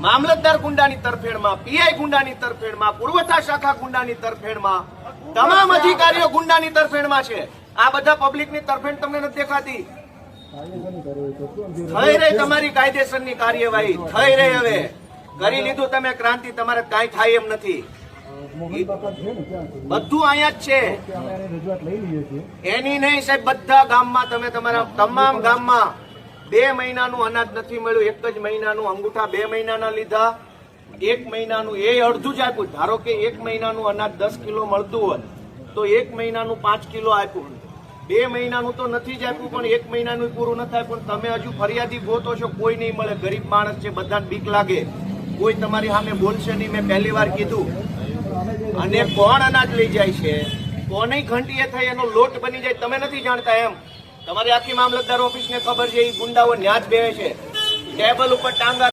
મામલતદાર ગુંડાની તરફેણમાં, પીઆઈ ગુંડાની તરફેણમાં, પુરવઠા શાખા ગુંડાની તરફેણમાં, તમામ અધિકારીઓ ગુંડાની તરફેણમાં છે. આ બધા પબ્લિકની તરફેણ તમને નથી દેખાતી? થઈ રહી તમારી કાયદેસરની કાર્યવાહી, થઈ રહી. હવે કરી લીધું તમે ક્રાંતિ, તમારે કાંઈ થાય એમ નથી. બધું અહીંયા જ છે. એની નહીં સાહેબ, બધા ગામમાં તમે તમારા તમામ ગામમાં 2 મહિનાનું અનાજ નથી મળ્યું. 1 જ મહિનાનું અંગૂઠા 2 મહિનાના લીધા. 1 મહિનાનું એ અડધું જ આપ્યું. ધારો કે 1 મહિનાનું અનાજ 10 કિલો મળતું હોય તો 1 મહિનાનું 5 કિલો આપ્યું. 2 મહિનાનું તો નથી જ આપ્યું, પણ 1 મહિનાનું પૂરું ન થાય. પણ તમે હજુ ફરિયાદી ગોતો છો, કોઈ નહીં મળે. ગરીબ માણસ છે, બધાને બીક લાગે, કોઈ તમારી સામે બોલશે નહીં. મેં પહેલી વાર કીધું. અને કોણ અનાજ લઈ જાય છે, કોની ઘંટીએ થઈ એનો લોટ બની જાય, તમે નથી જાણતા એમ. તમારી આખી મામલતદાર ઓફિસને ખબર છે. એ ગુંડાઓ ન્યા જ બેસે છે, ટેબલ ઉપર ટાંગા